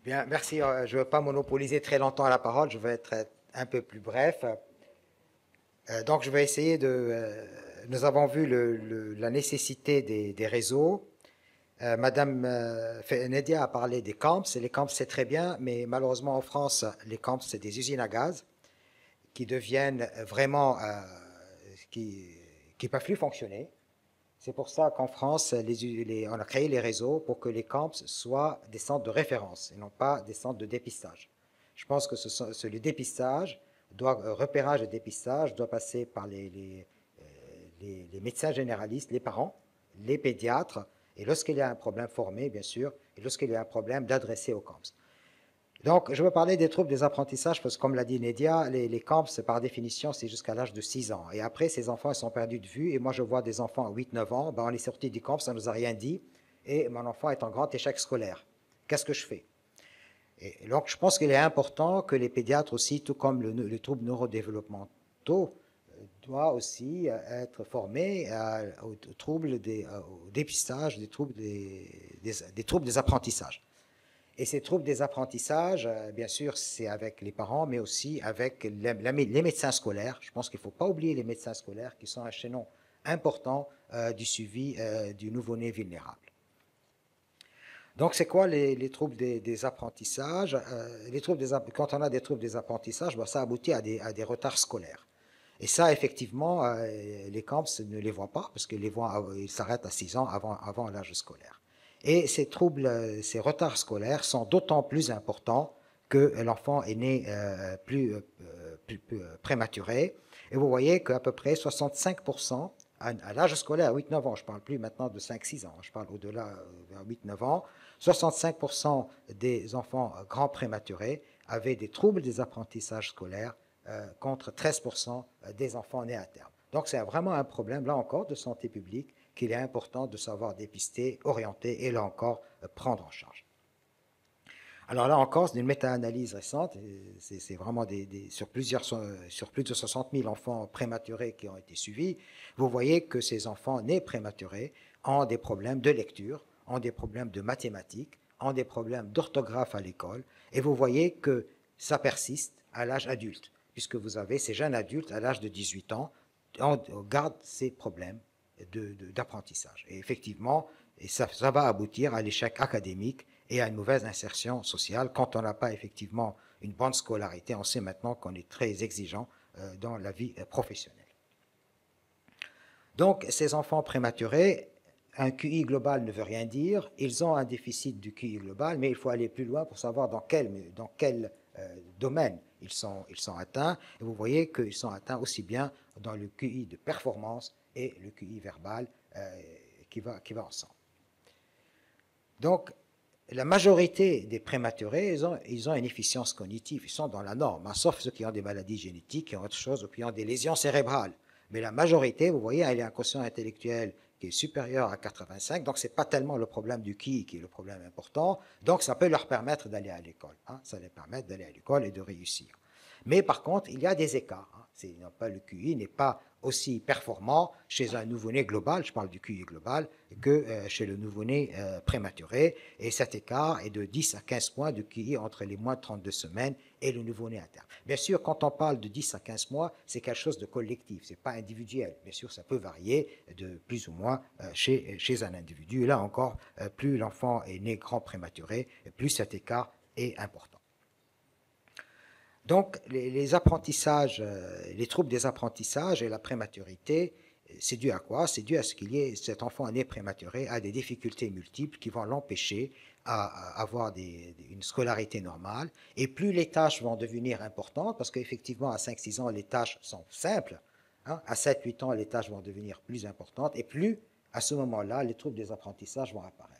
Bien, merci. Je ne veux pas monopoliser très longtemps la parole, je vais être un peu plus bref. Donc, je vais essayer de. Nous avons vu la nécessité des réseaux. Madame Nedia a parlé des camps. Les camps, c'est très bien, mais malheureusement en France, les camps, c'est des usines à gaz qui deviennent vraiment. Qui ne peuvent plus fonctionner. C'est pour ça qu'en France, on a créé les réseaux pour que les camps soient des centres de référence et non pas des centres de dépistage. Je pense que le dépistage, repérage et dépistage doit passer par les médecins généralistes, les parents, les pédiatres, et lorsqu'il y a un problème formé, bien sûr, et lorsqu'il y a un problème, d'adresser aux camps. Donc, je veux parler des troubles des apprentissages parce que, comme l'a dit Nedia, les camps, par définition, c'est jusqu'à l'âge de 6 ans. Et après, ces enfants, ils sont perdus de vue. Et moi, je vois des enfants à 8-9 ans, ben, on est sorti du camp, ça ne nous a rien dit. Et mon enfant est en grand échec scolaire. Qu'est-ce que je fais? Et donc, je pense qu'il est important que les pédiatres aussi, tout comme les troubles neurodéveloppementaux, doivent aussi être formés aux troubles au dépistage des troubles des troubles des apprentissages. Et ces troubles des apprentissages, bien sûr, c'est avec les parents, mais aussi avec les médecins scolaires. Je pense qu'il ne faut pas oublier les médecins scolaires qui sont un chaînon important du suivi du nouveau-né vulnérable. Donc, c'est quoi les troubles des apprentissages? Quand on a des troubles des apprentissages, ben, ça aboutit à des retards scolaires. Et ça, effectivement, les camps ne les voient pas parce ils s'arrêtent à 6 ans avant l'âge scolaire. Et ces troubles, ces retards scolaires sont d'autant plus importants que l'enfant est né plus prématuré. Et vous voyez qu'à peu près 65% à l'âge scolaire, 8-9 ans, je ne parle plus maintenant de 5-6 ans, je parle au-delà, vers 8-9 ans, 65% des enfants grands prématurés avaient des troubles des apprentissages scolaires contre 13% des enfants nés à terme. Donc c'est vraiment un problème, là encore, de santé publique qu'il est important de savoir dépister, orienter et là encore prendre en charge. Alors là encore, c'est une méta-analyse récente, c'est vraiment sur plus de 60 000 enfants prématurés qui ont été suivis. Vous voyez que ces enfants nés prématurés ont des problèmes de lecture, ont des problèmes de mathématiques, ont des problèmes d'orthographe à l'école, et vous voyez que ça persiste à l'âge adulte, puisque vous avez ces jeunes adultes à l'âge de 18 ans, on garde ces problèmes d'apprentissage. Et effectivement, ça va aboutir à l'échec académique et à une mauvaise insertion sociale. Quand on n'a pas effectivement une bonne scolarité, on sait maintenant qu'on est très exigeant dans la vie professionnelle. Donc, ces enfants prématurés, un QI global ne veut rien dire. Ils ont un déficit du QI global, mais il faut aller plus loin pour savoir dans quel domaine ils sont atteints. Et vous voyez qu'ils sont atteints aussi bien dans le QI de performance et le QI verbal qui va ensemble. Donc, la majorité des prématurés, ils ont une efficience cognitive, ils sont dans la norme, hein, sauf ceux qui ont des maladies génétiques, qui ont autre chose, ou qui ont des lésions cérébrales. Mais la majorité, vous voyez, elle a un quotient intellectuel qui est supérieur à 85, donc ce n'est pas tellement le problème du QI qui est le problème important, donc ça peut leur permettre d'aller à l'école, hein, ça leur permet d'aller à l'école et de réussir. Mais par contre, il y a des écarts. Hein. Le QI n'est pas aussi performant chez un nouveau-né global, je parle du QI global, que chez le nouveau-né prématuré. Et cet écart est de 10 à 15 points de QI entre les moins de 32 semaines et le nouveau-né à terme. Bien sûr, quand on parle de 10 à 15 mois, c'est quelque chose de collectif, ce n'est pas individuel. Bien sûr, ça peut varier de plus ou moins chez un individu. Et là encore, plus l'enfant est né grand prématuré, plus cet écart est important. Donc, les apprentissages, les troubles des apprentissages et la prématurité, c'est dû à quoi? C'est dû à ce qu'il y ait cet enfant né prématuré a des difficultés multiples qui vont l'empêcher à avoir une scolarité normale. Et plus les tâches vont devenir importantes, parce qu'effectivement, à 5-6 ans, les tâches sont simples. Hein, à 7-8 ans, les tâches vont devenir plus importantes. Et plus, à ce moment-là, les troubles des apprentissages vont apparaître.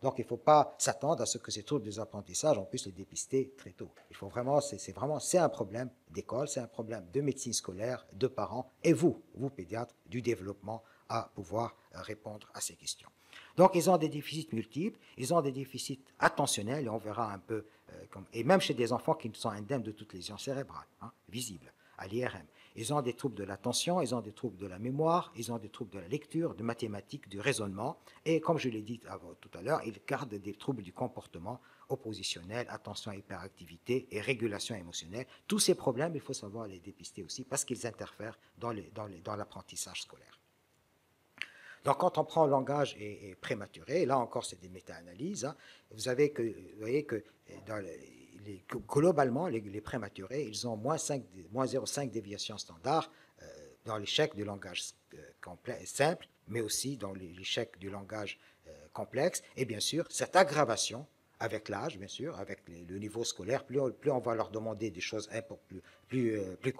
Donc, il ne faut pas s'attendre à ce que ces troubles des apprentissages, on puisse les dépister très tôt. Il faut vraiment, c'est un problème d'école, c'est un problème de médecine scolaire, de parents, et vous pédiatres, du développement à pouvoir répondre à ces questions. Donc, ils ont des déficits multiples, ils ont des déficits attentionnels, et on verra un peu, et même chez des enfants qui sont indemnes de toute lésion cérébrale, hein, visible, à l'IRM. Ils ont des troubles de l'attention, ils ont des troubles de la mémoire, ils ont des troubles de la lecture, de mathématiques, du raisonnement. Et comme je l'ai dit tout à l'heure, ils gardent des troubles du comportement oppositionnel, attention à hyperactivité et régulation émotionnelle. Tous ces problèmes, il faut savoir les dépister aussi parce qu'ils interfèrent dans l'apprentissage scolaire. Donc, quand on prend le langage et prématuré, là encore, c'est des méta-analyses. Hein, vous voyez que globalement, les prématurés, ils ont moins 0,5 déviation standard dans l'échec du langage simple, mais aussi dans l'échec du langage complexe. Et bien sûr, cette aggravation avec l'âge, bien sûr, avec le niveau scolaire, plus on va leur demander des choses plus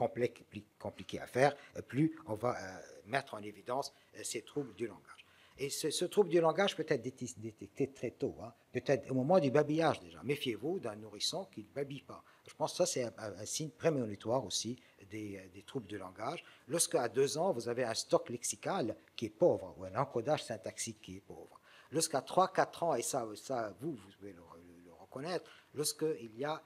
compliquées à faire, plus on va mettre en évidence ces troubles du langage. Et ce trouble du langage peut être détecté très tôt, hein, peut-être au moment du babillage déjà. Méfiez-vous d'un nourrisson qui ne babille pas. Je pense que ça, c'est un signe prémonitoire aussi des troubles du langage. Lorsqu'à 2 ans, vous avez un stock lexical qui est pauvre, ou un encodage syntaxique qui est pauvre. Lorsqu'à 3-4 ans, et ça vous pouvez le reconnaître, lorsqu'il y a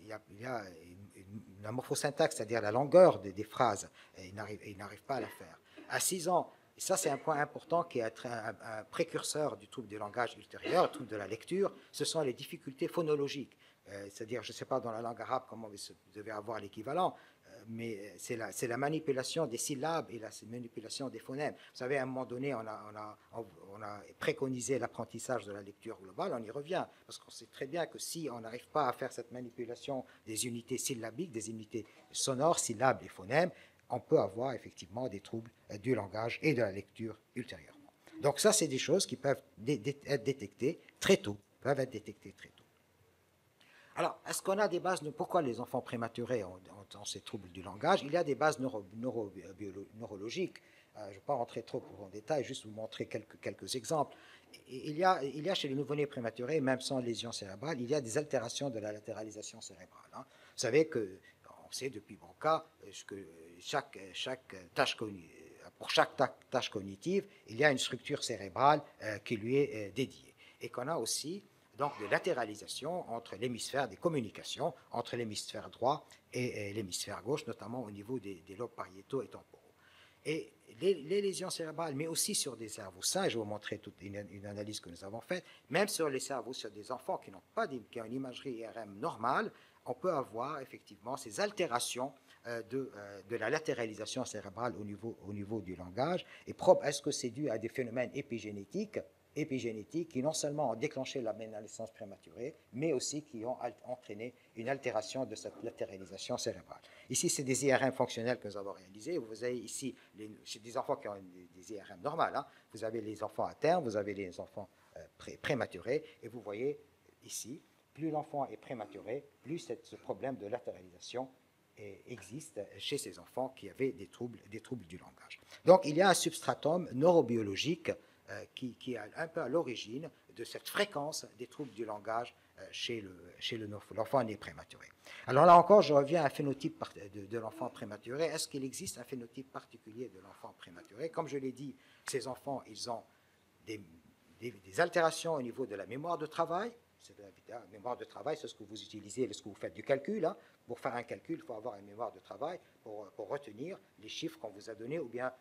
une morphosyntaxe, c'est-à-dire la longueur des phrases, il n'arrive pas à la faire. À 6 ans, et ça c'est un point important qui est un précurseur du trouble du langage ultérieur, le trouble de la lecture, ce sont les difficultés phonologiques. C'est-à-dire, je ne sais pas dans la langue arabe comment vous devez avoir l'équivalent, mais c'est la manipulation des syllabes et la manipulation des phonèmes. Vous savez, à un moment donné, on a préconisé l'apprentissage de la lecture globale, on y revient, parce qu'on sait très bien que si on n'arrive pas à faire cette manipulation des unités syllabiques, des unités sonores, syllabes et phonèmes, on peut avoir effectivement des troubles du langage et de la lecture ultérieurement. Donc ça, c'est des choses qui peuvent être détectées très tôt, Alors, est-ce qu'on a des bases, pourquoi les enfants prématurés ont ces troubles du langage? Il y a des bases neurologiques. Je ne vais pas rentrer trop en détail, juste vous montrer quelques exemples. Il y a chez les nouveau-nés prématurés, même sans lésion cérébrale, il y a des altérations de la latéralisation cérébrale. Hein. Vous savez on sait depuis Broca que pour chaque tâche cognitive, il y a une structure cérébrale qui lui est dédiée. Et qu'on a aussi donc de latéralisation entre l'hémisphère des communications, entre l'hémisphère droit et l'hémisphère gauche, notamment au niveau des lobes pariétaux et temporaux. Et les lésions cérébrales, mais aussi sur des cerveaux sains, et je vais vous montrer toute une analyse que nous avons faite, même sur les cerveaux, sur des enfants qui ont une imagerie IRM normale, on peut avoir effectivement ces altérations de la latéralisation cérébrale au niveau du langage. Et est-ce que c'est dû à des phénomènes épigénétiques qui non seulement ont déclenché la naissance prématurée, mais aussi qui ont entraîné une altération de cette latéralisation cérébrale. Ici, c'est des IRM fonctionnels que nous avons réalisés. Vous avez ici, chez des enfants qui ont des IRM normales, hein, vous avez les enfants à terme, vous avez les enfants prématurés, et vous voyez ici, plus l'enfant est prématuré, plus ce problème de latéralisation existe chez ces enfants qui avaient des troubles du langage. Donc, il y a un substratum neurobiologique qui est un peu à l'origine de cette fréquence des troubles du langage chez l'enfant né prématuré. Alors là encore, je reviens à un phénotype de l'enfant prématuré. Est-ce qu'il existe un phénotype particulier de l'enfant prématuré? Comme je l'ai dit, ces enfants, ils ont des altérations au niveau de la mémoire de travail. La mémoire de travail, c'est ce que vous utilisez lorsque vous faites du calcul. Hein. Pour faire un calcul, il faut avoir une mémoire de travail pour retenir les chiffres qu'on vous a donnés, ou bien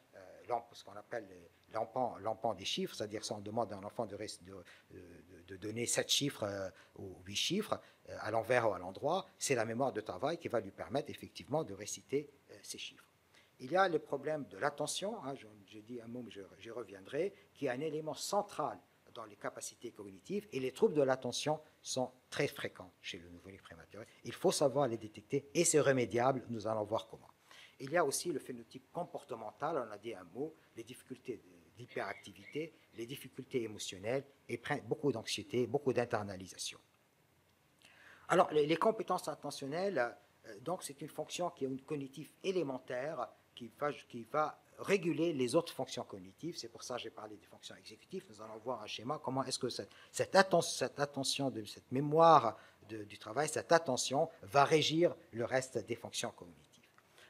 ce qu'on appelle l'empan des chiffres, c'est-à-dire si on demande à un enfant de donner 7 chiffres ou 8 chiffres à l'envers ou à l'endroit, c'est la mémoire de travail qui va lui permettre effectivement de réciter ces chiffres. Il y a le problème de l'attention, hein, j'ai dit un mot, mais j'y reviendrai, qui est un élément central dans les capacités cognitives, et les troubles de l'attention sont très fréquents chez le nouveau-né prématuré. Il faut savoir les détecter, et c'est remédiable, nous allons voir comment. Il y a aussi le phénotype comportemental, on a dit un mot, les difficultés d'hyperactivité, les difficultés émotionnelles, et beaucoup d'anxiété, beaucoup d'internalisation. Alors, les compétences attentionnelles, donc c'est une fonction qui est une cognitive élémentaire, qui va réguler les autres fonctions cognitives. C'est pour ça que j'ai parlé des fonctions exécutives. Nous allons voir un schéma, comment est-ce que cette attention, cette mémoire du travail, cette attention va régir le reste des fonctions cognitives.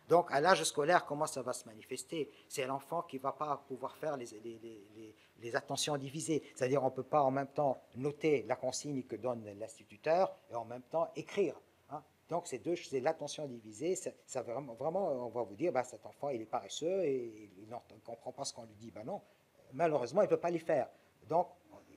Donc, à l'âge scolaire, comment ça va se manifester? C'est l'enfant qui ne va pas pouvoir faire les attentions divisées. C'est-à-dire, on ne peut pas en même temps noter la consigne que donne l'instituteur et en même temps écrire. hein. Donc, c'est l'attention divisée. Ça vraiment, on va vous dire, bah, cet enfant, il est paresseux et il ne comprend pas ce qu'on lui dit. Ben non, malheureusement, il ne peut pas les faire. Donc,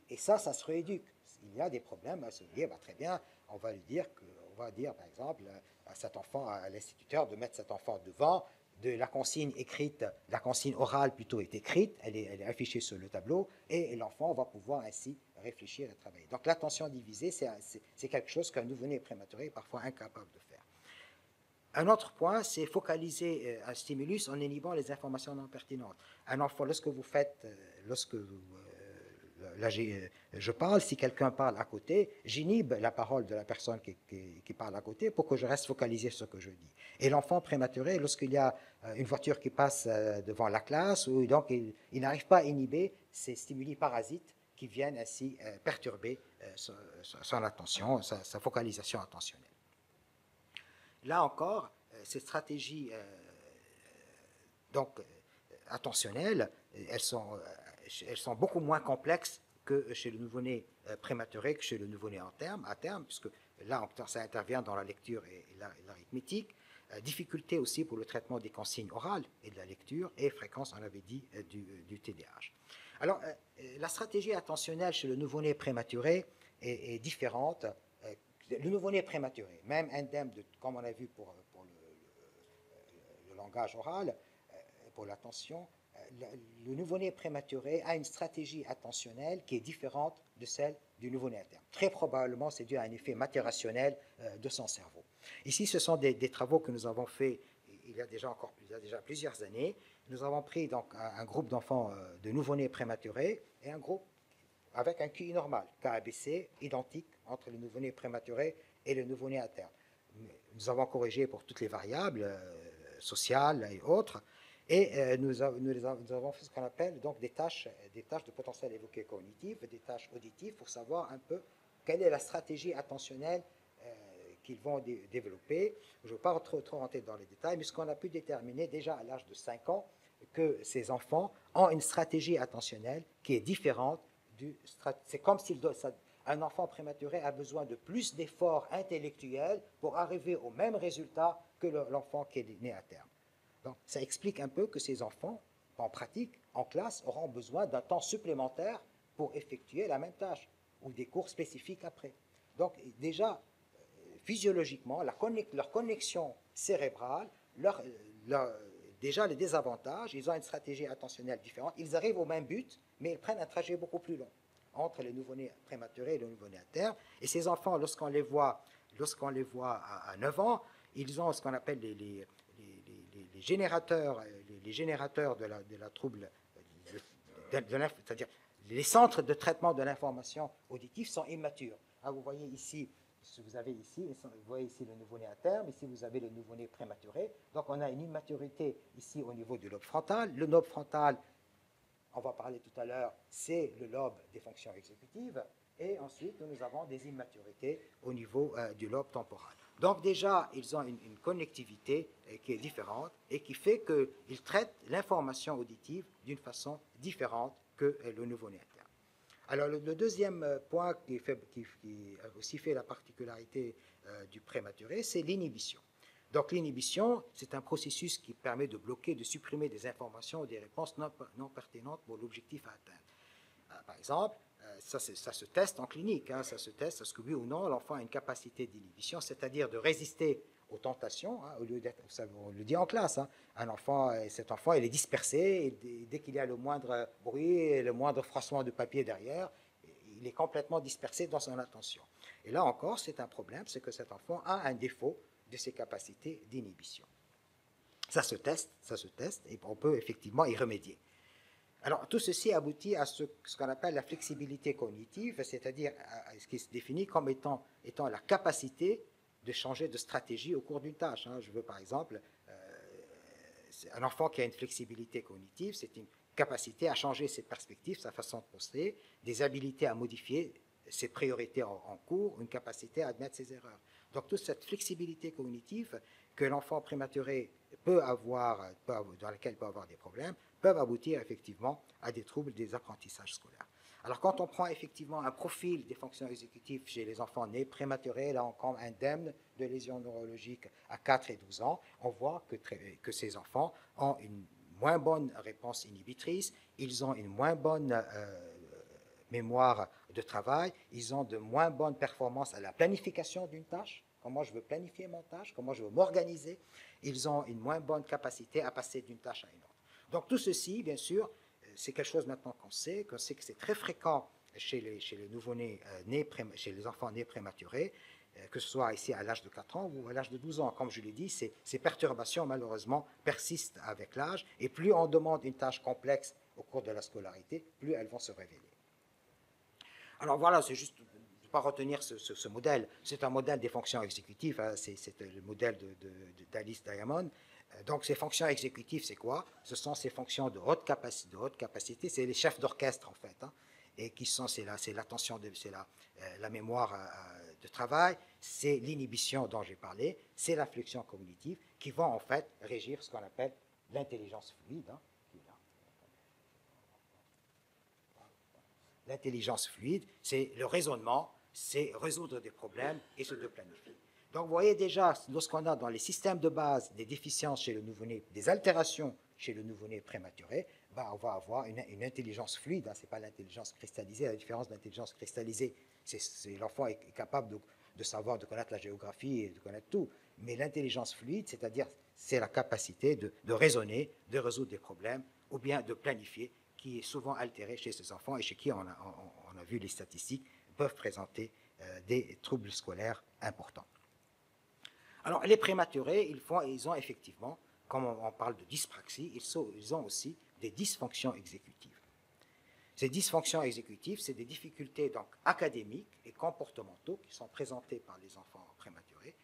et ça se rééduque. Il y a des problèmes à se dire, bah, très bien, on va lui dire on va dire, par exemple, à cet enfant, à l'instituteur, de mettre cet enfant devant, de la consigne écrite, la consigne orale plutôt est écrite, elle est affichée sur le tableau, et l'enfant va pouvoir ainsi réfléchir et travailler. Donc l'attention divisée, c'est quelque chose qu'un nouveau-né prématuré est parfois incapable de faire. Un autre point, c'est focaliser un stimulus en inhibant les informations non pertinentes. Un enfant, lorsque vous faites, lorsque vous, là je parle, si quelqu'un parle à côté, j'inhibe la parole de la personne qui parle à côté pour que je reste focalisé sur ce que je dis. Et l'enfant prématuré, lorsqu'il y a une voiture qui passe devant la classe, ou donc il n'arrive pas à inhiber ces stimuli parasites qui viennent ainsi perturber son attention, sa focalisation attentionnelle. Là encore, ces stratégies attentionnelles, elles sont beaucoup moins complexes que chez le nouveau-né prématuré, que chez le nouveau-né à terme, puisque là, ça intervient dans la lecture et l'arithmétique. Difficulté aussi pour le traitement des consignes orales et de la lecture, et fréquence, on l'avait dit, du TDAH. Alors, la stratégie attentionnelle chez le nouveau-né prématuré est différente. Le nouveau-né prématuré, même indemne, comme on a vu pour le langage oral, pour l'attention, le nouveau-né prématuré a une stratégie attentionnelle qui est différente de celle du nouveau-né à terme. Très probablement, c'est dû à un effet matérationnel de son cerveau. Ici, ce sont des travaux que nous avons faits il y a déjà plusieurs années. Nous avons pris donc un groupe d'enfants de nouveau-nés prématurés et un groupe avec un QI normal, KABC, identique entre le nouveau-né prématuré et le nouveau-né à terme. Nous avons corrigé pour toutes les variables sociales et autres, et nous avons fait ce qu'on appelle donc des tâches de potentiel évoqué cognitif, des tâches auditives pour savoir un peu quelle est la stratégie attentionnelle qu'ils vont développer. Je ne veux pas trop rentrer dans les détails, mais ce qu'on a pu déterminer déjà à l'âge de 5 ans, que ces enfants ont une stratégie attentionnelle qui est différente. C'est comme si un enfant prématuré a besoin de plus d'efforts intellectuels pour arriver au même résultat que l'enfant qui est né à terme. Donc, ça explique un peu que ces enfants, en pratique, en classe, auront besoin d'un temps supplémentaire pour effectuer la même tâche, ou des cours spécifiques après. Donc, déjà, physiologiquement, leur connexion cérébrale, déjà les désavantages, ils ont une stratégie attentionnelle différente, ils arrivent au même but, mais ils prennent un trajet beaucoup plus long entre les nouveau-nés prématurés et les nouveau-nés à terme. Et ces enfants, lorsqu'on les voit à 9 ans, ils ont ce qu'on appelle les générateurs de la trouble, c'est-à-dire les centres de traitement de l'information auditive sont immatures. Ah, vous voyez ici, vous voyez ici le nouveau-né à terme, ici vous avez le nouveau-né prématuré. Donc on a une immaturité ici au niveau du lobe frontal. Le lobe frontal, on va parler tout à l'heure, c'est le lobe des fonctions exécutives. Et ensuite, nous avons des immaturités au niveau du lobe temporal. Donc déjà, ils ont une connectivité qui est différente et qui fait qu'ils traitent l'information auditive d'une façon différente que le nouveau-né à terme. Alors le deuxième point qui a aussi fait la particularité du prématuré, c'est l'inhibition. Donc l'inhibition, c'est un processus qui permet de bloquer, de supprimer des informations ou des réponses non pertinentes pour l'objectif à atteindre. Par exemple, ça se teste en clinique, ça se teste, est-ce que oui ou non l'enfant a une capacité d'inhibition, c'est-à-dire de résister aux tentations, au lieu d'être, on le dit en classe, cet enfant il est dispersé, et dès qu'il y a le moindre bruit, le moindre froissement de papier derrière, il est complètement dispersé dans son attention. Et là encore, c'est un problème, c'est que cet enfant a un défaut de ses capacités d'inhibition. Ça se teste, et on peut effectivement y remédier. Alors, tout ceci aboutit à ce qu'on appelle la flexibilité cognitive, c'est-à-dire à ce qui se définit comme étant la capacité de changer de stratégie au cours d'une tâche. Je veux par exemple, un enfant qui a une flexibilité cognitive, c'est une capacité à changer ses perspectives, sa façon de penser, des habilités à modifier ses priorités en cours, une capacité à admettre ses erreurs. Donc toute cette flexibilité cognitive que l'enfant prématuré peut avoir, dans laquelle il peut avoir des problèmes, peuvent aboutir effectivement à des troubles des apprentissages scolaires. Alors, quand on prend effectivement un profil des fonctions exécutives chez les enfants nés prématurés, là encore indemnes de lésions neurologiques à 4 et 12 ans, on voit que ces enfants ont une moins bonne réponse inhibitrice, ils ont une moins bonne mémoire de travail, ils ont de moins bonnes performances à la planification d'une tâche, comment je veux planifier mon tâche, comment je veux m'organiser, ils ont une moins bonne capacité à passer d'une tâche à une autre. Donc tout ceci, bien sûr, c'est quelque chose maintenant qu'on sait que c'est très fréquent chez les nouveau-nés, chez les enfants nés prématurés, que ce soit ici à l'âge de 4 ans ou à l'âge de 12 ans. Comme je l'ai dit, ces perturbations, malheureusement, persistent avec l'âge, et plus on demande une tâche complexe au cours de la scolarité, plus elles vont se révéler. Alors voilà, c'est juste ne pas retenir ce modèle. C'est un modèle des fonctions exécutives, hein, c'est le modèle d'Alice Diamond. Donc ces fonctions exécutives, c'est quoi? Ce sont ces fonctions de haute capacité, c'est les chefs d'orchestre en fait, hein, et qui sont, c'est l'attention, c'est la mémoire de travail, c'est l'inhibition dont j'ai parlé, c'est la flexion cognitive, qui vont en fait régir ce qu'on appelle l'intelligence fluide, hein. L'intelligence fluide, c'est le raisonnement, c'est résoudre des problèmes et se planifier. Donc vous voyez déjà, lorsqu'on a dans les systèmes de base des déficiences chez le nouveau-né, des altérations chez le nouveau-né prématuré, ben on va avoir une intelligence fluide, hein, ce n'est pas l'intelligence cristallisée. La différence de l'intelligence cristallisée, c'est l'enfant est capable de savoir, de connaître la géographie et de connaître tout. Mais l'intelligence fluide, c'est-à-dire c'est la capacité de raisonner, de résoudre des problèmes ou bien de planifier, qui est souvent altérée chez ces enfants et chez qui on a vu les statistiques peuvent présenter des troubles scolaires importants. Alors, les prématurés, ils ont effectivement, comme on parle de dyspraxie, ils ont aussi des dysfonctions exécutives. Ces dysfonctions exécutives, c'est des difficultés donc académiques et comportementaux qui sont présentées par les enfants prématurés.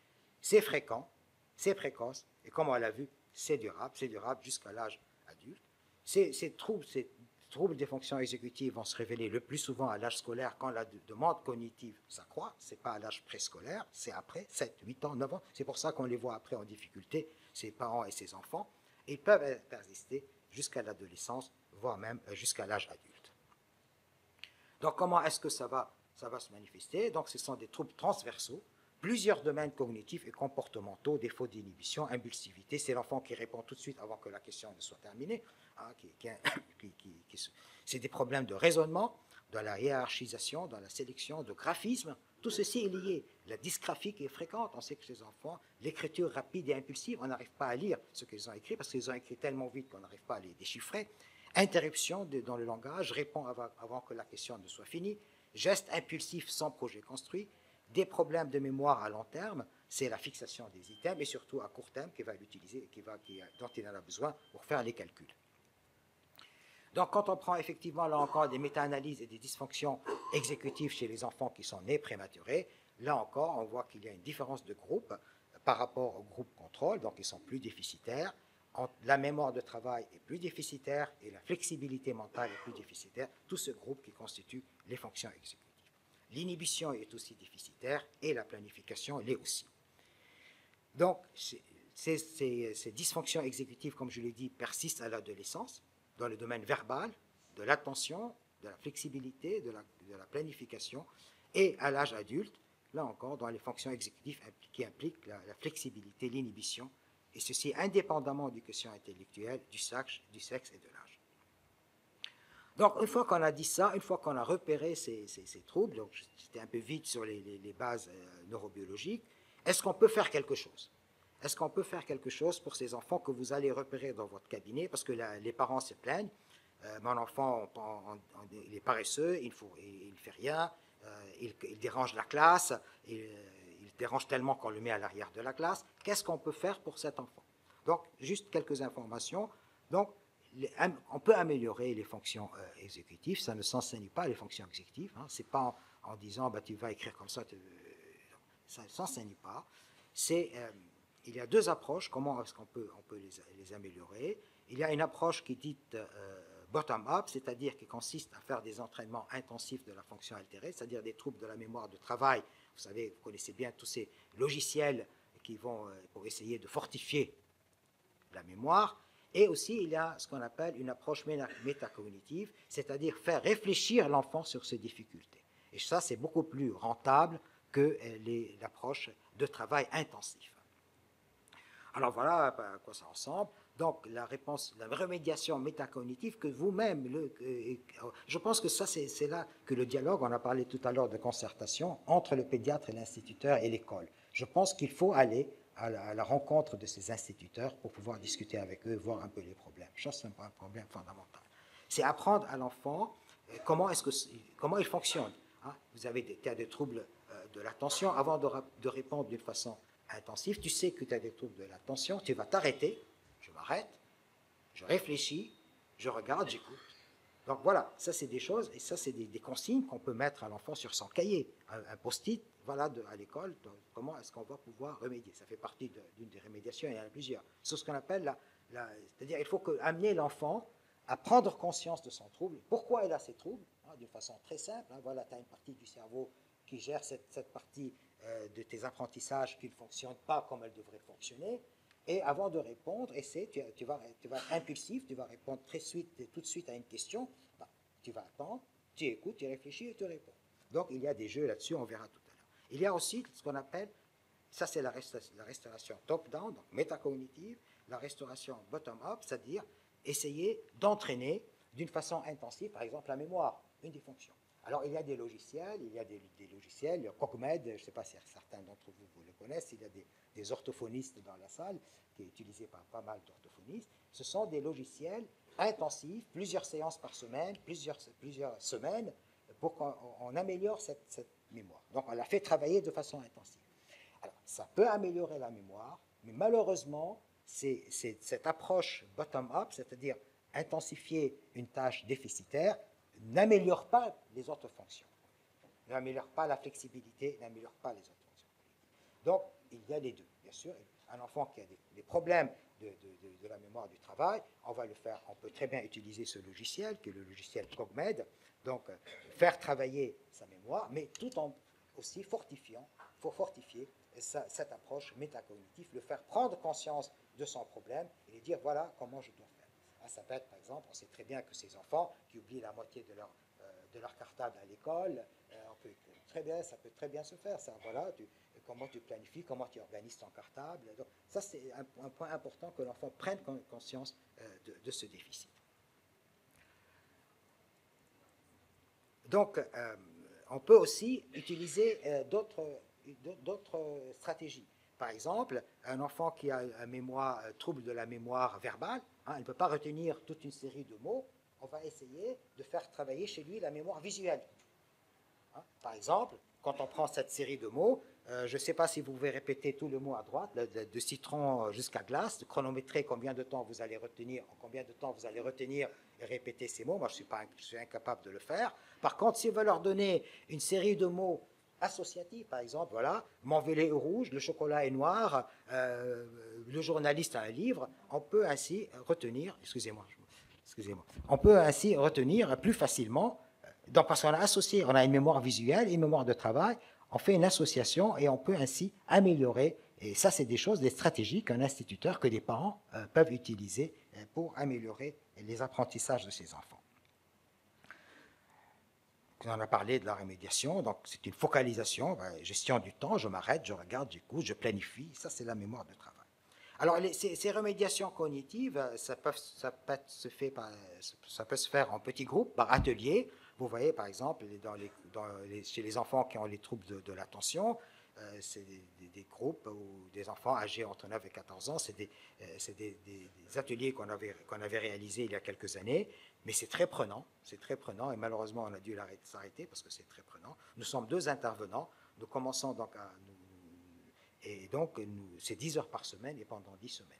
C'est fréquent, c'est précoce, et comme on l'a vu, c'est durable jusqu'à l'âge adulte. Ces troubles des fonctions exécutives vont se révéler le plus souvent à l'âge scolaire quand la demande cognitive s'accroît. Ce n'est pas à l'âge préscolaire, c'est après 7, 8 ans, 9 ans. C'est pour ça qu'on les voit après en difficulté, ces parents et ces enfants. Ils peuvent persister jusqu'à l'adolescence, voire même jusqu'à l'âge adulte. Donc comment est-ce que ça va se manifester? Donc ce sont des troubles transversaux, plusieurs domaines cognitifs et comportementaux, défaut d'inhibition, impulsivité. C'est l'enfant qui répond tout de suite avant que la question ne soit terminée. Hein, c'est des problèmes de raisonnement, de la hiérarchisation, de la sélection, de graphisme. Tout ceci est lié. La dysgraphie qui est fréquente. On sait que chez les enfants, l'écriture rapide et impulsive, on n'arrive pas à lire ce qu'ils ont écrit parce qu'ils ont écrit tellement vite qu'on n'arrive pas à les déchiffrer. Interruption dans le langage, répond avant que la question ne soit finie. Gestes impulsifs sans projet construit. Des problèmes de mémoire à long terme, c'est la fixation des items et surtout à court terme qu'il va l'utiliser, dont il en a besoin pour faire les calculs. Donc, quand on prend effectivement, là encore, des méta-analyses et des dysfonctions exécutives chez les enfants qui sont nés prématurés, là encore, on voit qu'il y a une différence de groupe par rapport au groupe contrôle, donc ils sont plus déficitaires. La mémoire de travail est plus déficitaire et la flexibilité mentale est plus déficitaire. Tout ce groupe qui constitue les fonctions exécutives. L'inhibition est aussi déficitaire et la planification l'est aussi. Donc, ces dysfonctions exécutives, comme je l'ai dit, persistent à l'adolescence, dans le domaine verbal, de l'attention, de la flexibilité, de la planification, et à l'âge adulte, là encore, dans les fonctions exécutives qui impliquent la flexibilité, l'inhibition, et ceci indépendamment du quotient intellectuel, du sexe et de l'âge. Donc, une fois qu'on a dit ça, une fois qu'on a repéré ces troubles, donc j'étais un peu vite sur les bases neurobiologiques, est-ce qu'on peut faire quelque chose? Est-ce qu'on peut faire quelque chose pour ces enfants que vous allez repérer dans votre cabinet? Parce que les parents se plaignent, mon enfant, il est paresseux, il ne fait rien, il dérange la classe, il dérange tellement qu'on le met à l'arrière de la classe. Qu'est-ce qu'on peut faire pour cet enfant? Donc, juste quelques informations. Donc, on peut améliorer les fonctions exécutives, ça ne s'enseigne pas les fonctions exécutives, hein. Ce n'est pas en disant bah, tu vas écrire comme ça, ça ne s'enseigne pas. Il y a deux approches, comment est-ce qu'on peut les améliorer. Il y a une approche qui est dite bottom-up, c'est-à-dire qui consiste à faire des entraînements intensifs de la fonction altérée, c'est-à-dire des troubles de la mémoire de travail. Vous savez, vous connaissez bien tous ces logiciels qui vont pour essayer de fortifier la mémoire. Et aussi, il y a ce qu'on appelle une approche métacognitive, c'est-à-dire faire réfléchir l'enfant sur ses difficultés. Et ça, c'est beaucoup plus rentable que l'approche de travail intensif. Alors voilà à quoi ça ressemble. Donc la réponse, la remédiation métacognitive que vous-même, je pense que ça c'est là que le dialogue, on a parlé tout à l'heure de concertation entre le pédiatre et l'instituteur et l'école. Je pense qu'il faut aller à la rencontre de ces instituteurs pour pouvoir discuter avec eux, voir un peu les problèmes. Ça c'est un problème fondamental. C'est apprendre à l'enfant comment il fonctionne. Hein. Vous avez des troubles de l'attention. Avant de répondre d'une façon intensive, tu sais que tu as des troubles de l'attention, tu vas t'arrêter. Je m'arrête, je réfléchis, je regarde, j'écoute. Donc voilà, ça c'est des choses, et ça c'est des consignes qu'on peut mettre à l'enfant sur son cahier, un post-it, voilà, à l'école, comment est-ce qu'on va pouvoir remédier. Ça fait partie d'une des remédiations, il y en a plusieurs. C'est ce qu'on appelle c'est-à-dire il faut amener l'enfant à prendre conscience de son trouble, pourquoi il a ces troubles, hein, d'une façon très simple. Hein, voilà, tu as une partie du cerveau qui gère cette partie de tes apprentissages qui ne fonctionnent pas comme elle devrait fonctionner. Et avant de répondre, tu vas être impulsif, tu vas répondre tout de suite à une question, bah, tu vas attendre, tu écoutes, tu réfléchis et tu réponds. Donc il y a des jeux là-dessus, on verra tout à l'heure. Il y a aussi ce qu'on appelle, ça c'est la restauration top-down, donc métacognitive, la restauration bottom-up, c'est-à-dire essayer d'entraîner d'une façon intensive, par exemple la mémoire, une des fonctions. Alors, il y a des logiciels, il y a Cogmed, je ne sais pas si certains d'entre vous le connaissent, il y a des orthophonistes dans la salle, qui est utilisé par pas mal d'orthophonistes. Ce sont des logiciels intensifs, plusieurs séances par semaine, plusieurs semaines, pour qu'on améliore cette mémoire. Donc, on la fait travailler de façon intensive. Alors, ça peut améliorer la mémoire, mais malheureusement, c'est cette approche bottom-up, c'est-à-dire intensifier une tâche déficitaire, n'améliore pas les autres fonctions, n'améliore pas la flexibilité, n'améliore pas les autres fonctions. Donc, il y a les deux. Bien sûr, un enfant qui a des problèmes de la mémoire du travail, on va le faire, on peut très bien utiliser ce logiciel, qui est le logiciel Cogmed, donc faire travailler sa mémoire, mais tout en aussi fortifiant, il faut fortifier cette approche métacognitive, le faire prendre conscience de son problème et lui dire voilà comment je dois faire. Ça peut être, par exemple, on sait très bien que ces enfants qui oublient la moitié de leur cartable à l'école, ça peut très bien se faire. Ça, voilà, comment tu planifies, comment tu organises ton cartable. Donc, ça, c'est un point important que l'enfant prenne conscience de ce déficit. Donc, on peut aussi utiliser d'autres stratégies. Par exemple, un enfant qui a un trouble de la mémoire verbale, hein, il ne peut pas retenir toute une série de mots, on va essayer de faire travailler chez lui la mémoire visuelle. Hein, par exemple, quand on prend cette série de mots, je ne sais pas si vous pouvez répéter tout le mot à droite, de citron jusqu'à glace, de chronométrer combien de temps vous allez retenir, et répéter ces mots. Moi, je suis incapable de le faire. Par contre, si on veut leur donner une série de mots associatifs, par exemple, voilà, mon vélo est rouge, le chocolat est noir, le journaliste a un livre, on peut ainsi retenir, on peut ainsi retenir plus facilement, donc parce qu'on a associé, on a une mémoire visuelle et une mémoire de travail, on fait une association et on peut ainsi améliorer, et ça c'est des choses, des stratégies qu'un instituteur, que des parents peuvent utiliser pour améliorer les apprentissages de ces enfants. On a parlé de la remédiation, donc c'est une focalisation, gestion du temps, je m'arrête, je regarde, j'écoute, je planifie, ça c'est la mémoire de travail. Alors ces remédiations cognitives, ça peut se faire en petits groupes, par atelier. Vous voyez par exemple chez les enfants qui ont les troubles de l'attention, c'est des groupes ou des enfants âgés entre 9 et 14 ans, c'est des ateliers qu'on avait réalisés il y a quelques années, mais c'est très prenant, et malheureusement on a dû s'arrêter parce que c'est très prenant. Nous sommes 2 intervenants, nous commençons donc c'est 10 heures par semaine et pendant 10 semaines.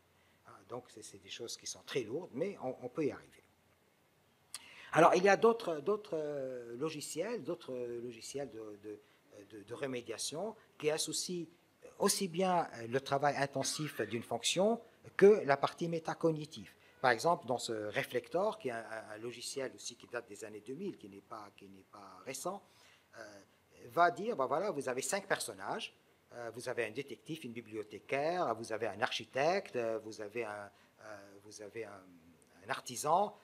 Donc c'est des choses qui sont très lourdes, mais on peut y arriver. Alors il y a d'autres logiciels de remédiation qui associent aussi bien le travail intensif d'une fonction que la partie métacognitive. Par exemple, dans ce Reflector, qui est un logiciel aussi qui date des années 2000, qui n'est pas récent, va dire, voilà, vous avez 5 personnages, vous avez un détective, une bibliothécaire, vous avez un architecte, vous avez vous avez un artisan,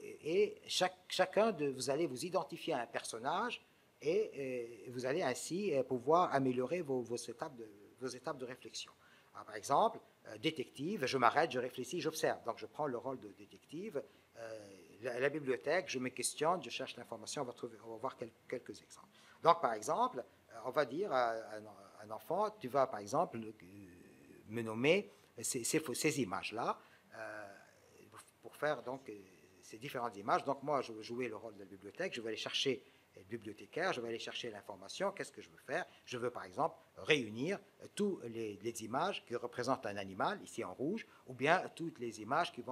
et chacun vous allez vous identifier à un personnage, et vous allez ainsi pouvoir améliorer vos étapes de réflexion. Alors, par exemple, détective, je m'arrête, je réfléchis, j'observe. Donc je prends le rôle de détective. La bibliothèque, je me questionne, je cherche l'information, on va voir quelques exemples. Donc par exemple, on va dire à un enfant, tu vas par exemple me nommer ces images-là pour faire donc ces différentes images. Donc moi, je veux jouer le rôle de la bibliothèque, je vais aller chercher le bibliothécaire, je vais aller chercher l'information. Qu'est-ce que je veux faire? Je veux par exemple réunir toutes les images qui représentent un animal, ici en rouge, ou bien toutes les images qui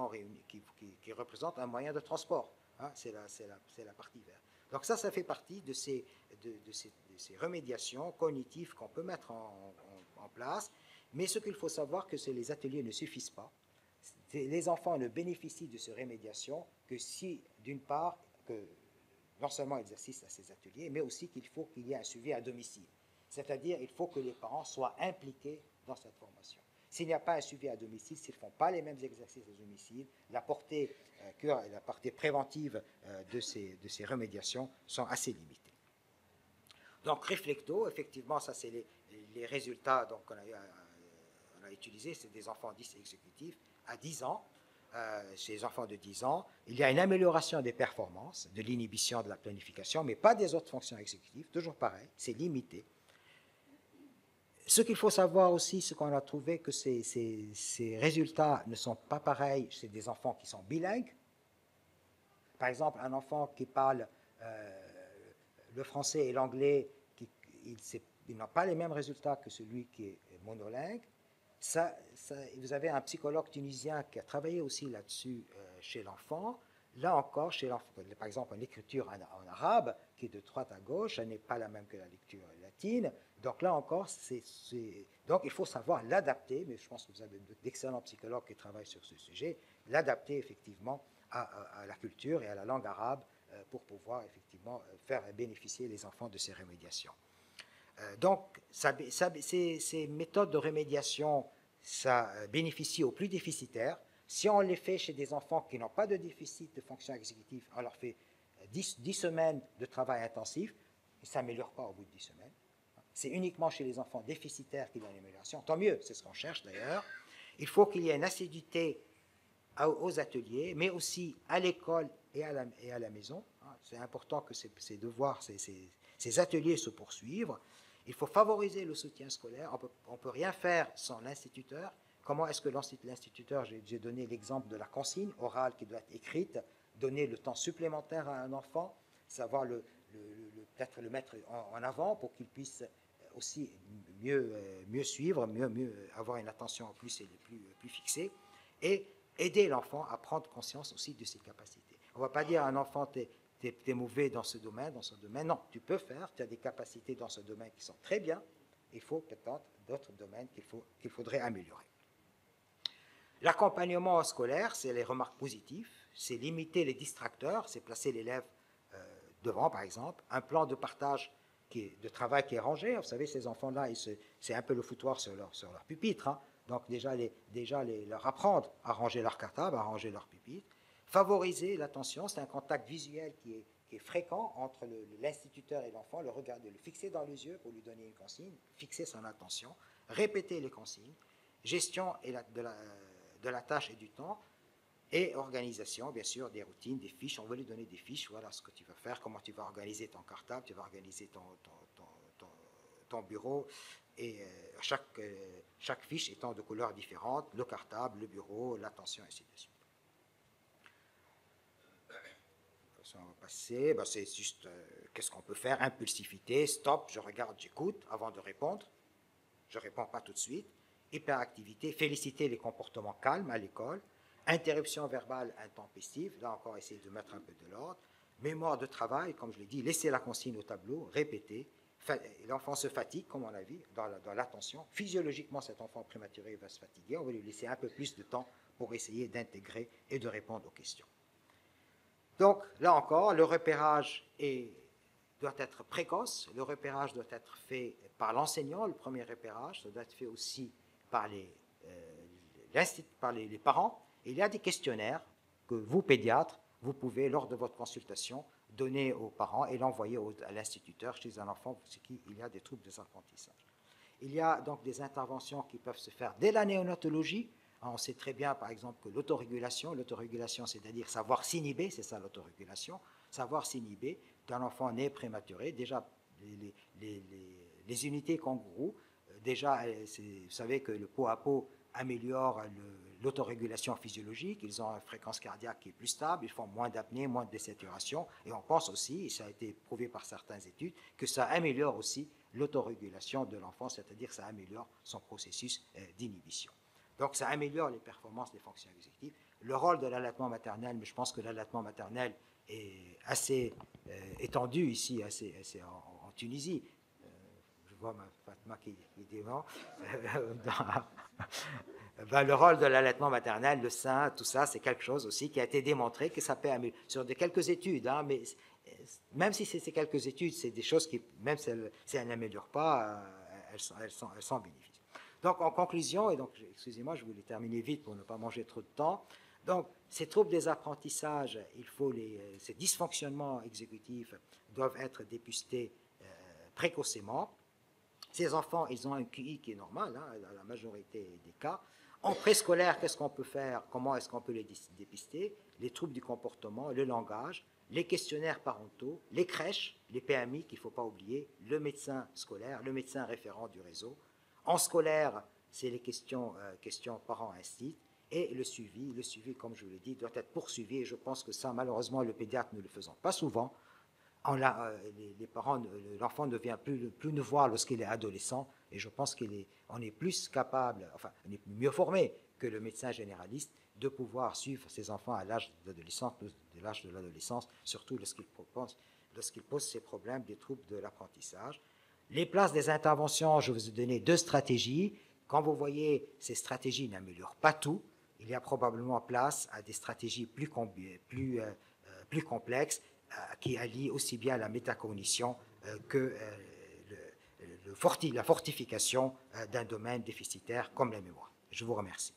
représentent un moyen de transport. Hein, c'est la partie verte. Donc ça fait partie de ces remédiations cognitives qu'on peut mettre en place. Mais ce qu'il faut savoir, que les ateliers ne suffisent pas. Les enfants ne bénéficient de ces remédiations que si, d'une part, que non seulement ils assistent à ces ateliers, mais aussi qu'il faut qu'il y ait un suivi à domicile. C'est-à-dire qu'il faut que les parents soient impliqués dans cette formation. S'il n'y a pas un suivi à domicile, s'ils ne font pas les mêmes exercices à domicile, la portée préventive de ces remédiations sont assez limitées. Donc, Reflecto, effectivement, ça c'est les résultats qu'on a utilisés, c'est des enfants 10 exécutifs à 10 ans. Chez les enfants de 10 ans, il y a une amélioration des performances, de l'inhibition, de la planification, mais pas des autres fonctions exécutives, toujours pareil, c'est limité. Ce qu'il faut savoir aussi, c'est qu'on a trouvé que ces résultats ne sont pas pareils chez des enfants qui sont bilingues. Par exemple, un enfant qui parle le français et l'anglais, il n'a pas les mêmes résultats que celui qui est monolingue. Vous avez un psychologue tunisien qui a travaillé aussi là-dessus chez l'enfant. Là encore, chez l'enfant, par exemple, une écriture en arabe, qui est de droite à gauche, elle n'est pas la même que la lecture latine. Donc là encore, donc il faut savoir l'adapter, mais je pense que vous avez d'excellents psychologues qui travaillent sur ce sujet, l'adapter effectivement à la culture et à la langue arabe pour pouvoir effectivement faire bénéficier les enfants de ces remédiations. Donc, ces méthodes de remédiation, ça bénéficie aux plus déficitaires. Si on les fait chez des enfants qui n'ont pas de déficit de fonction exécutive, on leur fait 10 semaines de travail intensif, et ça ne s'améliore pas au bout de 10 semaines. C'est uniquement chez les enfants déficitaires qu'il y a une amélioration. Tant mieux, c'est ce qu'on cherche d'ailleurs. Il faut qu'il y ait une assiduité aux ateliers, mais aussi à l'école et à la maison. C'est important que ces devoirs, ces ateliers se poursuivent. Il faut favoriser le soutien scolaire. On ne peut rien faire sans l'instituteur. Comment est-ce que l'instituteur, j'ai donné l'exemple de la consigne orale qui doit être écrite, donner le temps supplémentaire à un enfant, savoir peut-être le mettre en avant pour qu'il puisse aussi mieux suivre, mieux avoir une attention plus fixée, et aider l'enfant à prendre conscience aussi de ses capacités. On ne va pas dire à un enfant, t'es mauvais dans ce domaine, non, tu peux faire, tu as des capacités dans ce domaine qui sont très bien, il faut peut-être d'autres domaines qu'il faudrait améliorer. L'accompagnement scolaire, c'est les remarques positives, c'est limiter les distracteurs, c'est placer l'élève devant, par exemple, un plan de partage de travail qui est rangé. Vous savez, ces enfants-là, c'est un peu le foutoir sur leur pupitre, hein. Donc déjà leur apprendre à ranger leur cartable, à ranger leur pupitre. Favoriser l'attention, c'est un contact visuel qui est fréquent entre l'instituteur et l'enfant, le regarder, le fixer dans les yeux pour lui donner une consigne, fixer son attention, répéter les consignes, gestion de la tâche et du temps, et organisation, bien sûr, des routines, des fiches. On veut lui donner des fiches, voilà ce que tu vas faire, comment tu vas organiser ton cartable, tu vas organiser ton bureau, et chaque fiche étant de couleurs différentes, le cartable, le bureau, l'attention, ainsi de suite. On va passer, c'est juste, qu'est-ce qu'on peut faire? Impulsivité, stop, je regarde, j'écoute avant de répondre, je ne réponds pas tout de suite. Hyperactivité, féliciter les comportements calmes à l'école. Interruption verbale intempestive, là encore essayer de mettre un peu de l'ordre. Mémoire de travail, comme je l'ai dit, laisser la consigne au tableau, répéter. L'enfant se fatigue, comme on l'a vu, dans l'attention. Physiologiquement, cet enfant prématuré va se fatiguer. On va lui laisser un peu plus de temps pour essayer d'intégrer et de répondre aux questions. Donc, là encore, le repérage doit être précoce. Le repérage doit être fait par l'enseignant, le premier repérage. Ça doit être fait aussi par par les parents. Il y a des questionnaires que vous, pédiatres, vous pouvez, lors de votre consultation, donner aux parents et l'envoyer à l'instituteur chez un enfant pour qui il y a des troubles des apprentissages. Il y a donc des interventions qui peuvent se faire dès la néonatologie. On sait très bien, par exemple, que l'autorégulation, c'est-à-dire savoir s'inhiber, c'est ça l'autorégulation, savoir s'inhiber d'un enfant né prématuré. Déjà, les unités kangourous, déjà, vous savez que le pot à pot améliore l'autorégulation physiologique, ils ont une fréquence cardiaque qui est plus stable, ils font moins d'apnée, moins de désaturation, et on pense aussi, et ça a été prouvé par certaines études, que ça améliore aussi l'autorégulation de l'enfant, c'est-à-dire que ça améliore son processus d'inhibition. Donc ça améliore les performances des fonctions exécutives. Le rôle de l'allaitement maternel, mais je pense que l'allaitement maternel est assez étendu ici, assez en Tunisie. Je vois Fatma qui dit non. Le rôle de l'allaitement maternel, le sein, tout ça, c'est quelque chose aussi qui a été démontré que ça peut améliorer. Sur quelques études, hein, mais même si c'est quelques études, c'est des choses qui, même si elles n'améliorent pas, elles sont bénéfiques. Donc, en conclusion, et donc, excusez-moi, je voulais terminer vite pour ne pas manger trop de temps. Donc, ces troubles des apprentissages, ces dysfonctionnements exécutifs doivent être dépistés précocement. Ces enfants, ils ont un QI qui est normal, hein, dans la majorité des cas. En préscolaire, qu'est-ce qu'on peut faire? Comment est-ce qu'on peut les dépister? Les troubles du comportement, le langage, les questionnaires parentaux, les crèches, les PMI qu'il ne faut pas oublier, le médecin scolaire, le médecin référent du réseau. En scolaire, c'est les questions parents-institut. Et le suivi, comme je vous l'ai dit, doit être poursuivi. Et je pense que ça, malheureusement, le pédiatre ne le faisant pas souvent. Les parents, l'enfant ne vient plus nous voir lorsqu'il est adolescent. Et je pense qu'on est plus capable, enfin, on est mieux formé que le médecin généraliste de pouvoir suivre ses enfants à l'âge de l'adolescence, surtout lorsqu'il pose ces problèmes, des troubles de l'apprentissage. Les places des interventions, je vous ai donné 2 stratégies. Quand vous voyez, ces stratégies n'améliorent pas tout. Il y a probablement place à des stratégies plus complexes qui allient aussi bien la métacognition que la fortification d'un domaine déficitaire comme la mémoire. Je vous remercie.